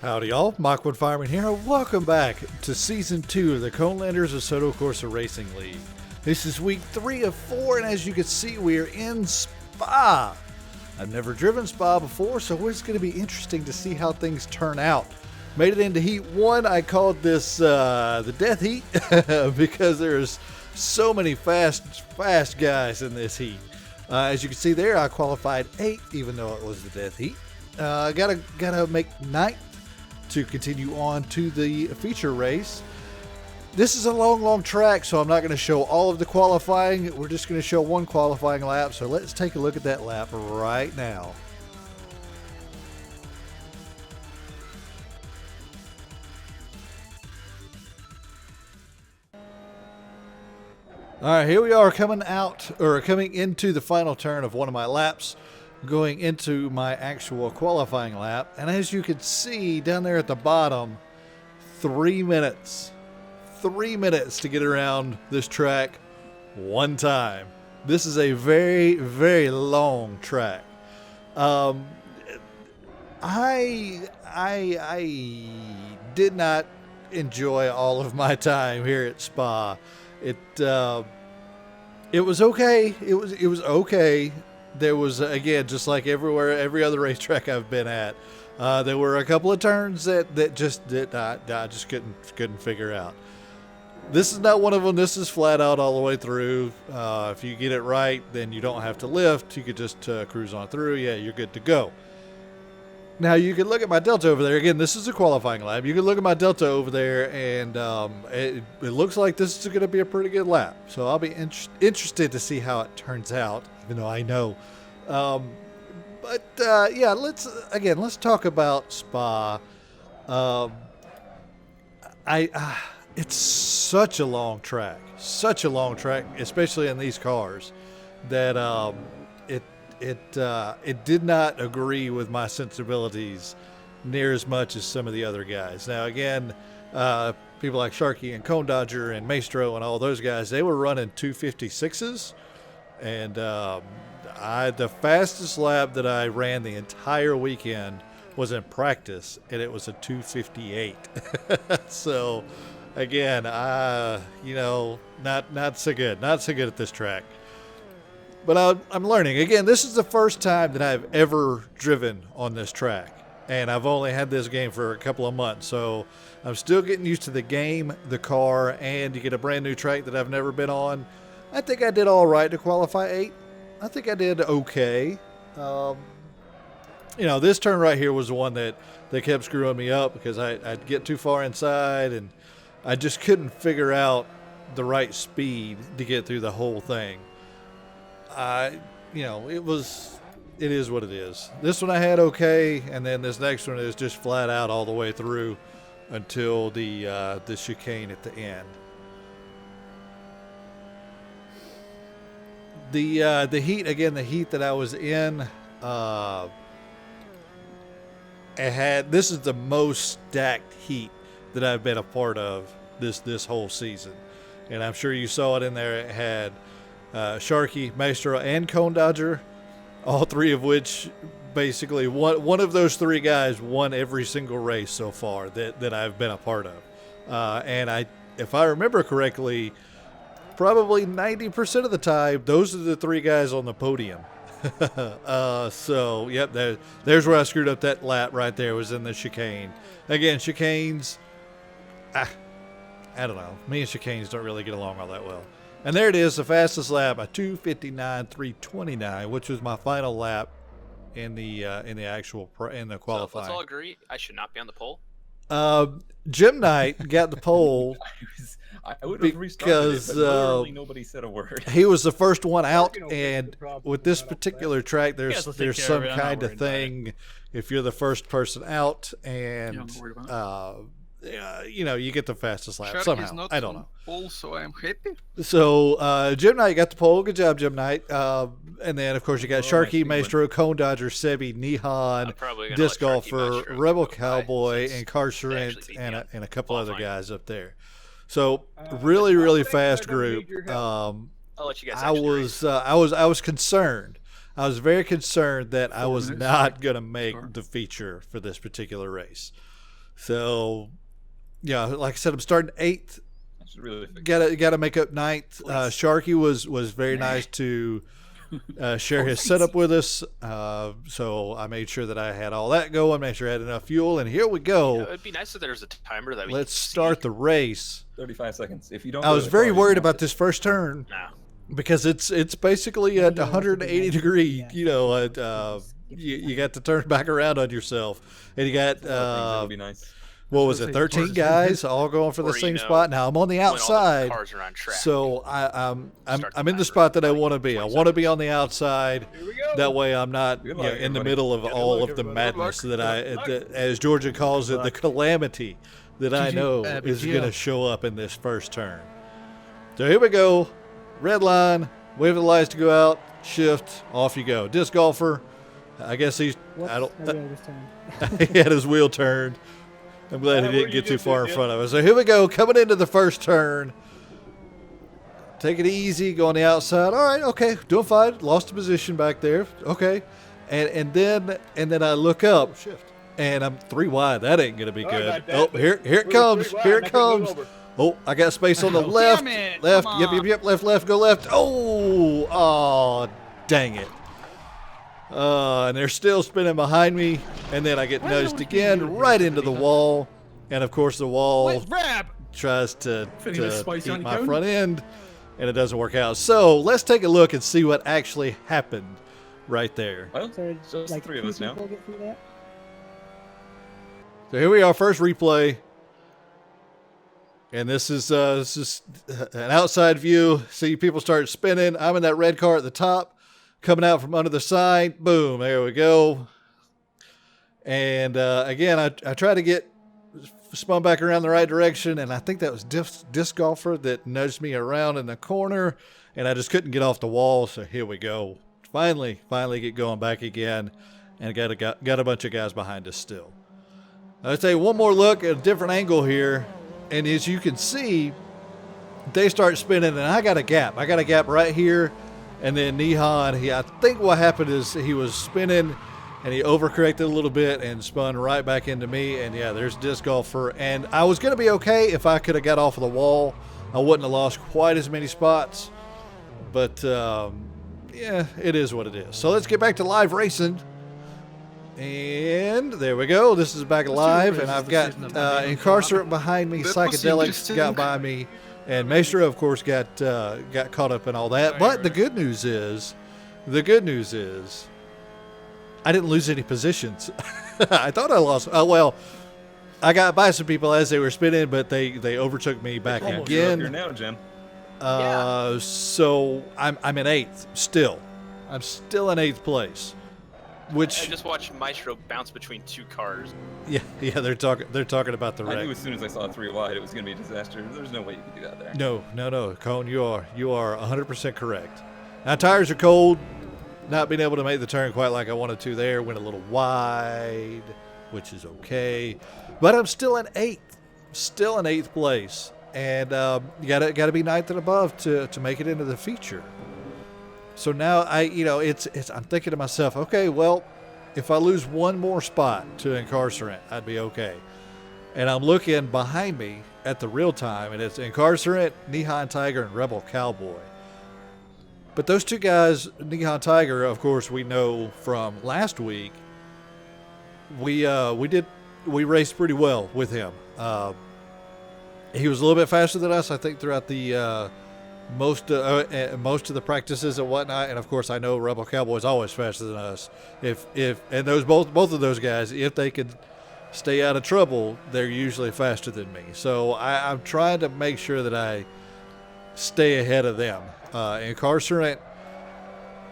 Howdy y'all, Mach 1 Fireman here. Welcome back to Season 2 of the Conelanders Assetto Corsa Racing League. This is week 3 of 4, and as you can see, we are in Spa. I've never driven Spa before, so it's going to be interesting to see how things turn out. Made it into Heat 1. I called this the Death Heat because there's so many fast guys in this heat. As you can see there, I qualified 8th, even though it was the Death Heat. Gotta make 9th to continue on to the feature race. This is a long track, so I'm not going to show all of the qualifying. We're just going to show one qualifying lap, so let's take a look at that lap right now. All right, here we are coming into the final turn of one of my laps, going into my actual qualifying lap. And as you can see down there at the bottom, 3 minutes. 3 minutes to get around this track one time. This is a very long track. I did not enjoy all of my time here at Spa. It was okay. It was okay. There was, again, just like every other racetrack I've been at, there were a couple of turns that I just couldn't figure out. This is not one of them. This is flat out all the way through. If you get it right, then you don't have to lift. You could just cruise on through. Yeah, you're good to go. Now, you can look at my delta over there. Again, this is a qualifying lap. You can look at my delta over there, and it looks like this is going to be a pretty good lap. So I'll be interested to see how it turns out, even though I know. Yeah, let's talk about Spa. It's such a long track, especially in these cars, that it did not agree with my sensibilities near as much as some of the other guys. Now, again, people like Sharky and Cone Dodger and Maestro and all those guys, they were running 256s, and the fastest lap that I ran the entire weekend was in practice, and it was a 258. So, again, not so good at this track. But I'm learning. Again, this is the first time that I've ever driven on this track. And I've only had this game for a couple of months. So I'm still getting used to the game, the car, and you get a brand new track that I've never been on. I think I did all right to qualify 8. I think I did okay. This turn right here was the one that kept screwing me up because I'd get too far inside and I just couldn't figure out the right speed to get through the whole thing. It is what it is. This one I had okay, and then this next one is just flat out all the way through until the chicane at the end. The heat that I was in, this is the most stacked heat that I've been a part of this whole season, and I'm sure you saw it in there. It had Sharky, Maestro, and Cone Dodger, all three of which basically one of those three guys won every single race so far that I've been a part of. And if I remember correctly, probably 90% of the time, those are the three guys on the podium. So, yep, there's where I screwed up that lap right there, was in the chicane. Again, chicanes, I don't know. Me and chicanes don't really get along all that well. And there it is, the fastest lap, a 2:59.329, which was my final lap in the qualifying. So let's all agree I should not be on the pole. Jim Knight got the pole I would have restarted it, but literally nobody said a word. He was the first one out, and with this particular track, there's some kind of thing. If you're the first person out, and you get the fastest lap somehow. I don't know. Also, I'm happy. So Jim Knight got the pole. Good job, Jim Knight. And then, of course, you got Sharky, Maestro, Cone Dodger, Sebi, Nihan, Disc Golfer, Rebel Cowboy, and Carcerent, and a couple other guys up there. So really fast group. I'll let you guys. I was concerned. I was very concerned that I was not going to make the feature for this particular race. So, yeah, like I said, I'm starting 8th. I should really fix Gotta make up 9th. Sharky was very nice to share his setup with us. So I made sure that I had all that going, made sure I had enough fuel, and here we go. It'd be nice if there's a timer that we Let's could start see. the race. 35 seconds. If you don't, I was very worried about this first turn No. because it's basically at 180 degree. You got to turn back around on yourself, and you got that would be nice. what was it, 13 guys all going for the Or, same spot. Now I'm on the when all the outside, cars are on track. so I'm Start the in the timer spot that I like want to be. I 20 want to be on the outside. Here we go. That way I'm not Good luck, in the everybody. middle of Good all luck, of the everybody. madness Good luck. that as Georgia calls it, the calamity that I know is going to show up in this first turn. So here we go. Red line. Wait for the lights to go out. Shift. Off you go. Disc golfer. I guess he's. I don't. He had his wheel turned. I'm glad he didn't get too far in front of us. So here we go. Coming into the first turn. Take it easy. Go on the outside. All right. Okay. Doing fine. Lost the position back there. Okay. And then I look up. And I'm 3 wide. That ain't gonna be good. Oh, here it comes. Here it comes. Oh, I got space on the left. Left. Yep. Left. Go left. Oh, dang it. And they're still spinning behind me. And then I get nudged again right into the wall. And of course the wall tries to eat my front end, and it doesn't work out. So let's take a look and see what actually happened right there. Well, just like 3 of us now. So here we are, first replay. And this is an outside view. See people start spinning. I'm in that red car at the top, coming out from under the side. Boom, there we go. And again, I try to get spun back around the right direction, and I think that was disc golfer that nudged me around in the corner, and I just couldn't get off the wall. So here we go. Finally get going back again, and got a bunch of guys behind us still. Let's take one more look at a different angle here. And as you can see, they start spinning, and I got a gap. I got a gap right here. And then Nihan, I think what happened is he was spinning, and he overcorrected a little bit and spun right back into me. And, yeah, there's disc golfer. And I was going to be okay if I could have got off of the wall. I wouldn't have lost quite as many spots. But, yeah, it is what it is. So let's get back to live racing. And there we go. This is back live, and I've got Incarcerate behind me, Psychedelics got by me, and Maestro, of course, got caught up in all that. But the good news is, I didn't lose any positions. I thought I lost. Oh well, I got by some people as they were spinning, but they overtook me back again. You're now, Jim. So I'm in 8th still. I'm still in 8th place. Which I just watched Maestro bounce between 2 cars. Yeah, they're talking about the wreck. I knew as soon as I saw 3 wide, it was going to be a disaster. There's no way you could do that there. No, Cone, you are 100% correct. Now tires are cold. Not being able to make the turn quite like I wanted to there. Went a little wide, which is okay. But I'm still in 8th. Still in 8th place, and you gotta be 9th and above to make it into the feature. So now I'm thinking to myself, okay, well, if I lose one more spot to Incarcerate, I'd be okay. And I'm looking behind me at the real time, and it's Incarcerate, Neon Tiger, and Rebel Cowboy. But those 2 guys, Neon Tiger, of course, we know from last week. We raced pretty well with him. He was a little bit faster than us, I think, throughout the most of the practices and whatnot. And of course, I know Rebel Cowboy is always faster than us. And those both of those guys, if they could stay out of trouble, they're usually faster than me. So I'm trying to make sure that I stay ahead of them. Incarcerate,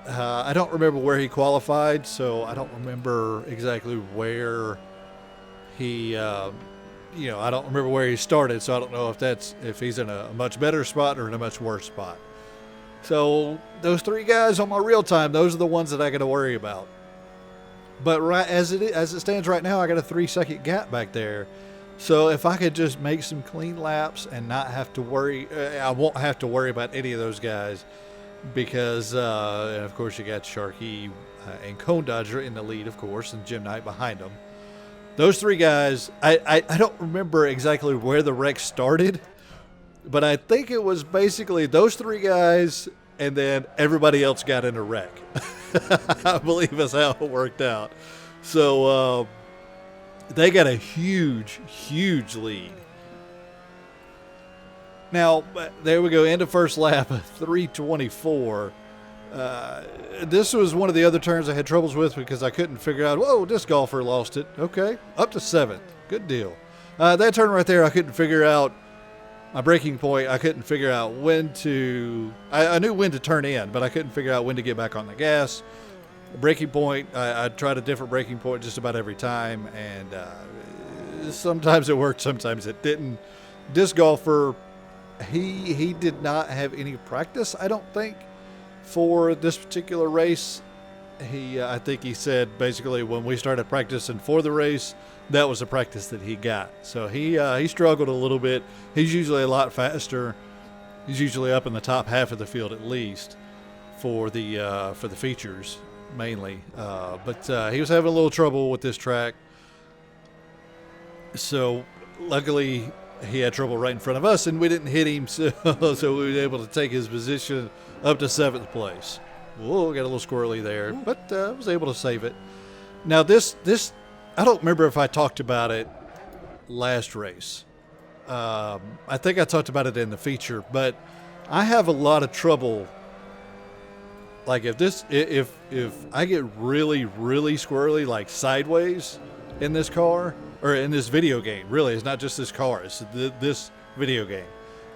I don't remember where he qualified, so I don't remember exactly where he. I don't remember where he started, so I don't know if he's in a much better spot or in a much worse spot. So those 3 guys on my real time, those are the ones that I got to worry about. But right as it stands right now, I got a 3-second gap back there. So if I could just make some clean laps and not have to worry, I won't have to worry about any of those guys, because and of course you got Sharky and Cone Dodger in the lead, of course, and Jim Knight behind them. those three guys, I don't remember exactly where the wreck started, but I think it was basically those three guys and then everybody else got in a wreck. I believe that's how it worked out. So they got a huge, huge lead. Now, there we go, end of first lap, 3:24. This was one of the other turns I had troubles with because I couldn't figure out, whoa, disc golfer lost it. Okay, up to 7th. Good deal. That turn right there, I couldn't figure out my braking point. I couldn't figure out when to, I knew when to turn in, but I couldn't figure out when to get back on the gas. The braking point, I tried a different braking point just about every time, and sometimes it worked, sometimes it didn't. Disc golfer, he did not have any practice, I don't think, for this particular race. I think he said basically when we started practicing for the race, that was the practice that he got. So he struggled a little bit. He's usually a lot faster. He's usually up in the top half of the field at least for the features mainly. But he was having a little trouble with this track. So luckily he had trouble right in front of us and we didn't hit him. So we were able to take his position up to 7th place. Whoa, got a little squirrely there, but I was able to save it. Now this I don't remember if I talked about it last race. I think I talked about it in the feature, but I have a lot of trouble. Like if I get really, really squirrely, like sideways in this car or in this video game, really, it's not just this car, it's this video game.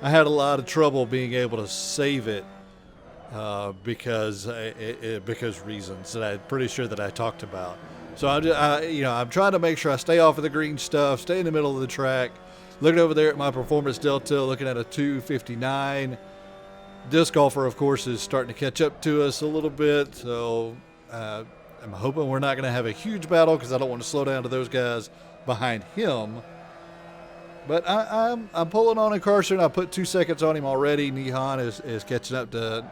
I had a lot of trouble being able to save it because reasons that I'm pretty sure that I talked about. So I'm trying to make sure I stay off of the green stuff, stay in the middle of the track. Looking over there at my performance delta, looking at a 2:59. Disc golfer, of course, is starting to catch up to us a little bit. So I'm hoping we're not going to have a huge battle because I don't want to slow down to those guys behind him. But I'm pulling on a Carson. I put 2 seconds on him already. Nihan is catching up to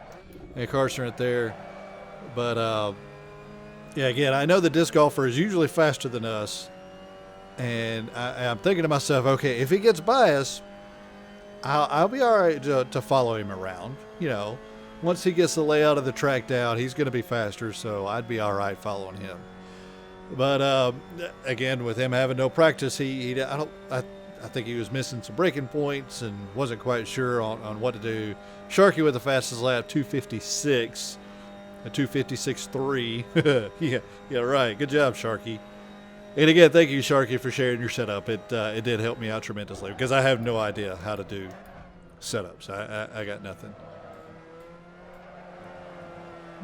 Carson right there. But yeah, again, I know the disc golfer is usually faster than us. And I'm thinking to myself, okay, if he gets by us, I'll be all right to follow him around. You know, once he gets the layout of the track down, he's going to be faster, so I'd be all right following him. But again, with him having no practice, I think he was missing some braking points and wasn't quite sure on what to do. Sharky with the fastest lap, 2:56, a 2:56.3. yeah, right. Good job, Sharky. And again, thank you, Sharky, for sharing your setup. It did help me out tremendously because I have no idea how to do setups. I got nothing.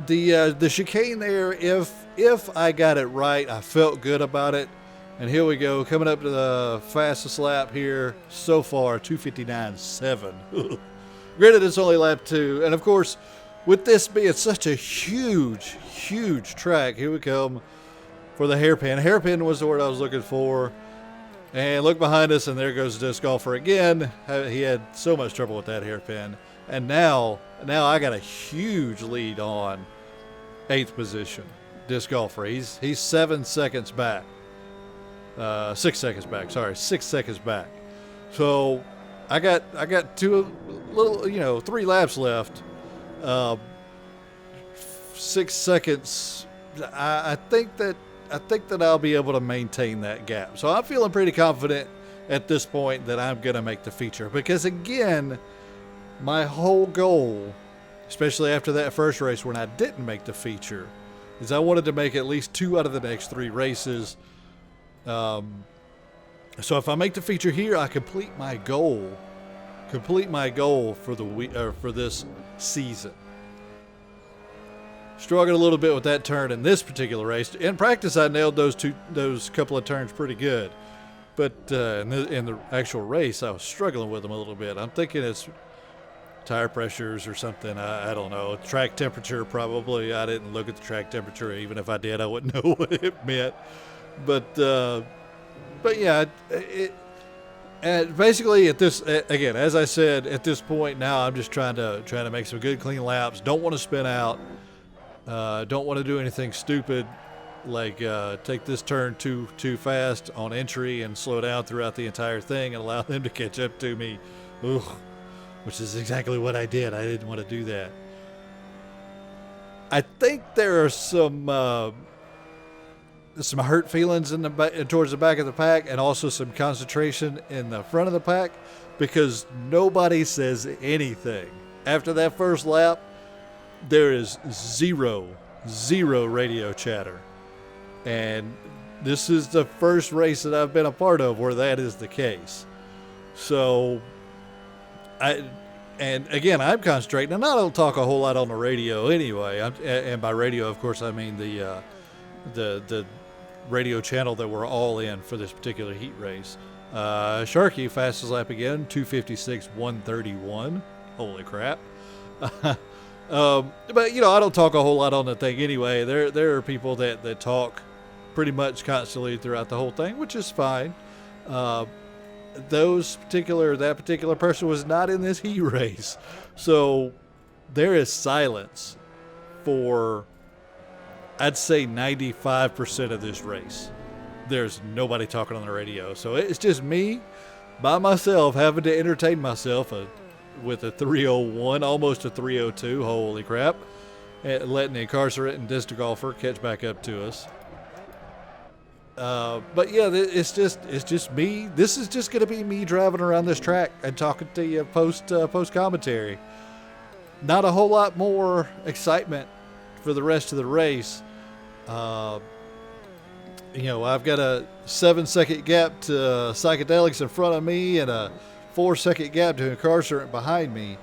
The chicane there, if I got it right, I felt good about it. And here we go, coming up to the fastest lap here so far, 2:59.7. Granted, it's only lap 2, and of course, with this being such a huge, huge track, here we come for the hairpin. Hairpin was the word I was looking for. And look behind us, and there goes the disc golfer again. He had so much trouble with that hairpin. And now I got a huge lead on 8th position. Disc golfer. He's 7 seconds back. 6 seconds back. Sorry, 6 seconds back. So I got 3 laps left. 6 seconds. I think that I'll be able to maintain that gap. So I'm feeling pretty confident at this point that I'm going to make the feature. Because again, my whole goal, especially after that first race when I didn't make the feature, is I wanted to make at least 2 out of the next 3 races. So if I make the feature here, I complete my goal for for this season. Struggled a little bit with that turn in this particular race. In practice, I nailed those couple of turns pretty good, but in the actual race, I was struggling with them a little bit. I'm thinking it's tire pressures or something. I don't know. Track temperature probably. I didn't look at the track temperature. Even if I did, I wouldn't know what it meant. But yeah, and basically at this, again, as I said, at this point now, I'm just trying to make some good clean laps. Don't want to spin out. Don't want to do anything stupid. take this turn too fast on entry and slow down throughout the entire thing and allow them to catch up to me. Ugh, which is exactly what I did. I didn't want to do that. I think there are some hurt feelings in the towards the back of the pack, and also some concentration in the front of the pack, because nobody says anything after that first lap. There is zero radio chatter, and this is the first race that I've been a part of where that is the case. So and again, I'm concentrating, and I don't talk a whole lot on the radio anyway. And by radio, of course, I mean the radio channel that we're all in for this particular heat race. Sharky, fastest lap again, 2:56.131. Holy crap. But I don't talk a whole lot on the thing anyway. There are people that talk pretty much constantly throughout the whole thing, which is fine. That particular person was not in this heat race, so there is silence for, I'd say, 95% of this race. There's nobody talking on the radio, so it's just me by myself having to entertain myself with a 301, almost a 302. Holy crap. And letting the incarcerate and disc golfer catch back up to us. But yeah, it's just me. This is just going to be me driving around this track and talking to you post commentary. Not a whole lot more excitement for the rest of the race. I've got a 7-second gap to psychedelics in front of me and a 4-second gap to incarcerate behind me.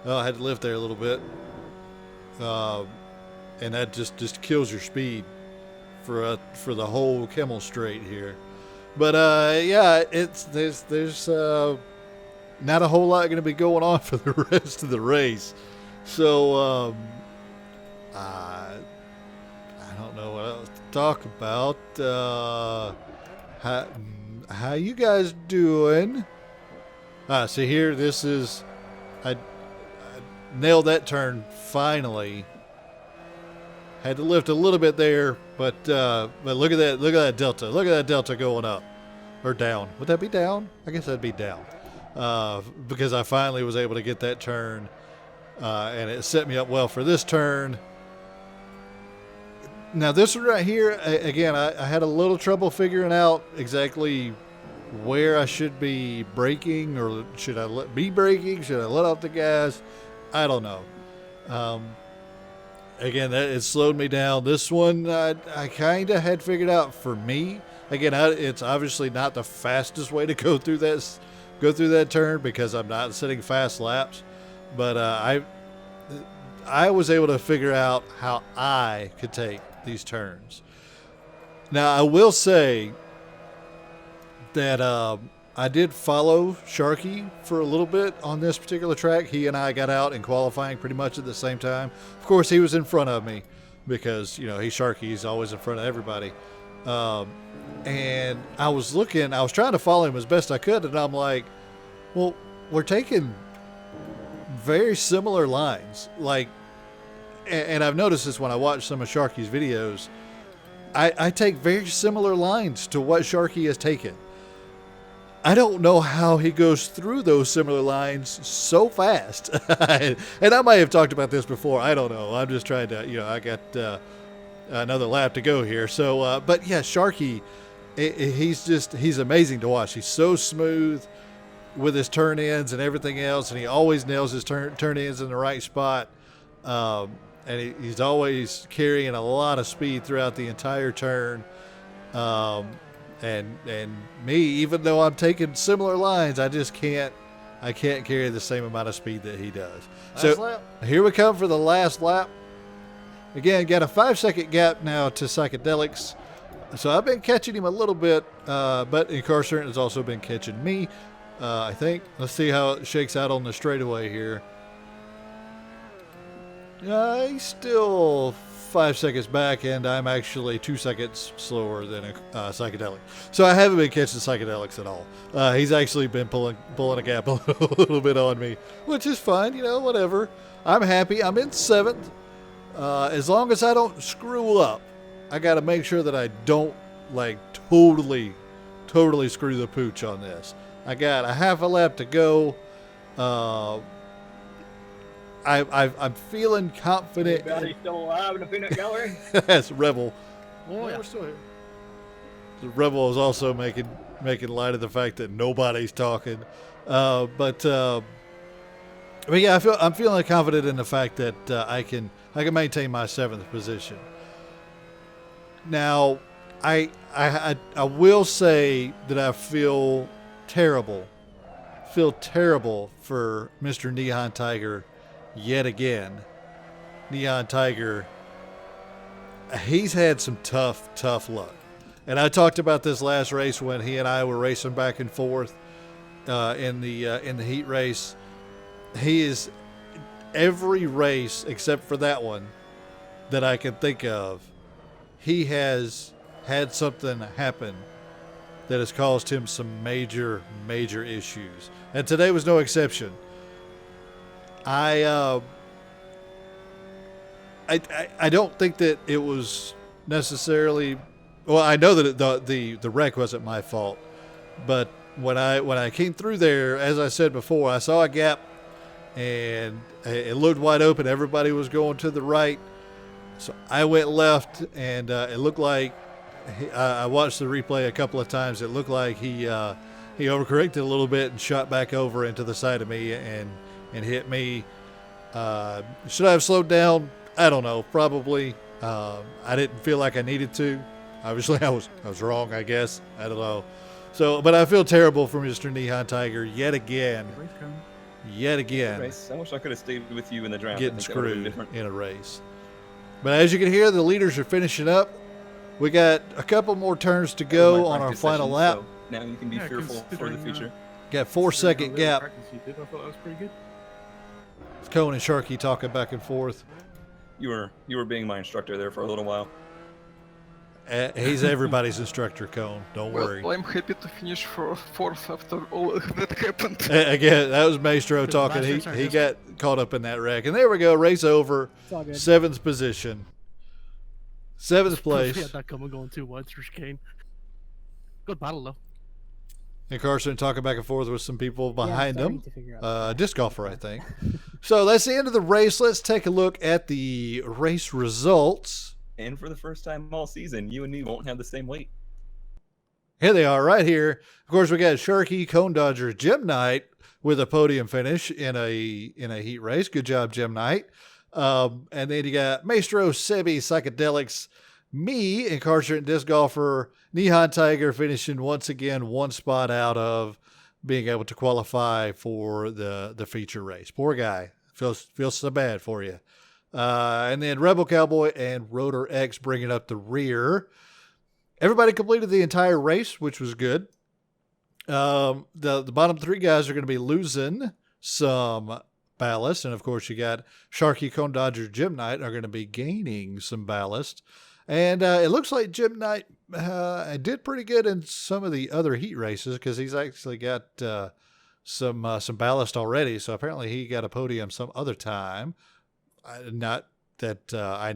I had to lift there a little bit. And that just kills your speed for the whole Kimmel straight here. But there's not a whole lot going to be going on for the rest of the race. So I don't know what else to talk about. How you guys doing? See here, this is I nailed that turn finally. Had to lift a little bit there, but look at that delta. Look at that delta going up or down. Would that be down? I guess that'd be down. Because I finally was able to get that turn, and it set me up well for this turn. Now this one right here, again, I had a little trouble figuring out exactly where I should be braking, or should I be braking? Should I let off the gas? I don't know. Again, it slowed me down. This one, I kind of had figured out for me. Again, it's obviously not the fastest way to go through that turn because I'm not setting fast laps. But I was able to figure out how I could take these turns. Now, I will say that I did follow Sharky for a little bit on this particular track. He and I got out in qualifying pretty much at the same time. Of course, he was in front of me because, he's Sharky. He's always in front of everybody. And I was trying to follow him as best I could. And I'm like, well, we're taking very similar lines. And I've noticed this when I watch some of Sharky's videos. I take very similar lines to what Sharky has taken. I don't know how he goes through those similar lines so fast. And I might have talked about this before. I don't know. I'm just trying to, I got another lap to go here. So, but yeah, Sharky, he's amazing to watch. He's so smooth with his turn ins and everything else. And he always nails his turn ins in the right spot. And he's always carrying a lot of speed throughout the entire turn. And me, even though I'm taking similar lines, I can't carry the same amount of speed that he does. Last lap. Here we come for the last lap. Again, got a 5-second gap now to psychedelics. So I've been catching him a little bit, but Incarcerate has also been catching me, I think. Let's see how it shakes out on the straightaway here. He's still 5 seconds back, and I'm actually 2 seconds slower than a psychedelic. So I haven't been catching psychedelics at all. He's actually been pulling a gap a little bit on me, which is fine, whatever. I'm happy. I'm in 7th. As long as I don't screw up I got to make sure that I don't like totally screw the pooch on this. I got a half a lap to go. I'm feeling confident. Everybody still alive in the peanut gallery? That's Rebel. Oh, yeah, we're still here. The Rebel is also making light of the fact that nobody's talking. But yeah, I'm feeling confident in the fact that I can maintain my 7th position. Now, I will say that I feel terrible for Mr. Neon Tiger yet again. Neon Tiger, he's had some tough luck. And I talked about this last race when he and I were racing back and forth in the heat race. He is every race except for that one that I can think of. He has had something happen that has caused him some major issues, and today was no exception. I don't think that it was necessarily. Well, I know that the wreck wasn't my fault, but when I came through there, as I said before, I saw a gap, and it looked wide open. Everybody was going to the right, so I went left, and it looked like I watched the replay a couple of times. It looked like he overcorrected a little bit and shot back over into the side of me and hit me. Should I have slowed down? I don't know. Probably. I didn't feel like I needed to. Obviously, I was wrong, I guess. I don't know. So, but I feel terrible for Mr. Neon Tiger yet again. Yet again. I wish I could have stayed with you in the draft. Getting screwed in a race. But as you can hear, the leaders are finishing up. We got a couple more turns to go on our final lap. So now you can be fearful for the future. Got 4-second gap. I thought that was pretty good. It's Cone and Sharky talking back and forth. You were being my instructor there for a little while. He's everybody's instructor, Cone. Don't worry. Well, I'm happy to finish for 4th after all that happened. Again, that was Maestro talking. He got caught up in that wreck. And there we go. Race over. 7th position. 7th place. Yeah, that coming going too wide for Kane. Good battle though. And Carson talking back and forth with some people behind him. Disc golfer, I think. So that's the end of the race. Let's take a look at the race results. And for the first time all season, you and me won't have the same weight. Here they are right here. Of course, we got Sharky, Cone Dodger, Jim Knight with a podium finish in a heat race. Good job, Jim Knight. And then you got Maestro, Sebi, Psychedelics, me, incarcerate disc golfer, Neon Tiger finishing once again one spot out of being able to qualify for the feature race. Poor guy. Feels so bad for you. And then Rebel Cowboy and Rotor X bringing up the rear. Everybody completed the entire race, which was good. The bottom 3 guys are going to be losing some ballast. And, of course, you got Sharky, Cone Dodger, Jim Knight are going to be gaining some ballast. And it looks like Jim Knight did pretty good in some of the other heat races because he's actually got some ballast already. So apparently he got a podium some other time. Not that I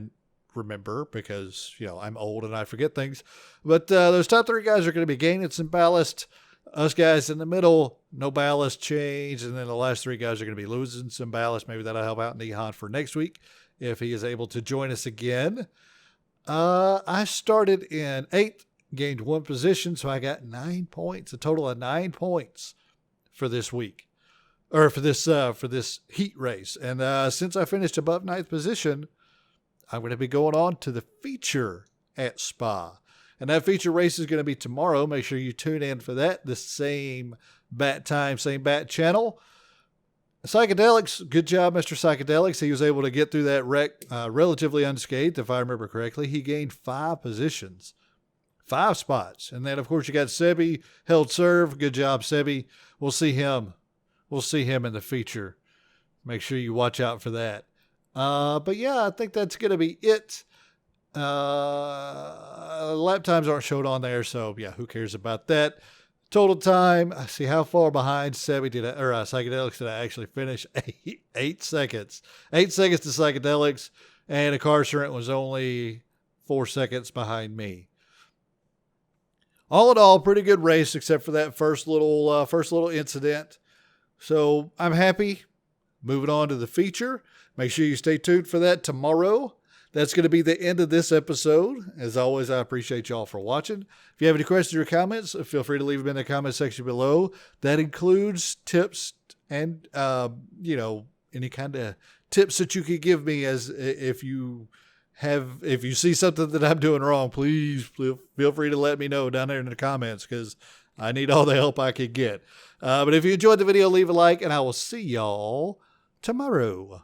remember because, I'm old and I forget things. But those top 3 guys are going to be gaining some ballast. Us guys in the middle, no ballast change. And then the last 3 guys are going to be losing some ballast. Maybe that'll help out Nehan for next week if he is able to join us again. I started in 8th, gained 1 position, so I got 9 points, a total of 9 points for this week. Or for this heat race. And since I finished above 9th position, I'm going to be going on to the feature at Spa. And that feature race is going to be tomorrow. Make sure you tune in for that. The same bat time, same bat channel. Psychedelics, good job, Mr. Psychedelics. He was able to get through that wreck relatively unscathed, if I remember correctly. He gained 5 positions, 5 spots. And then, of course, you got Sebi, held serve. Good job, Sebi. We'll see him in the feature. Make sure you watch out for that. But yeah, I think that's going to be it. Lap times aren't showed on there, so yeah, who cares about that? Total time, I see how far behind Sebi Psychedelics did I actually finish? 8 seconds. 8 seconds to Psychedelics, and Incarcerate was only 4 seconds behind me. All in all, pretty good race, except for that first little incident. So I'm happy. Moving on to the feature. Make sure you stay tuned for that tomorrow. That's going to be the end of this episode. As always, I appreciate y'all for watching. If you have any questions or comments, feel free to leave them in the comment section below. That includes tips and, any kind of tips that you could give me as if you see something that I'm doing wrong, please feel free to let me know down there in the comments because I need all the help I can get. But if you enjoyed the video, leave a like, and I will see y'all tomorrow.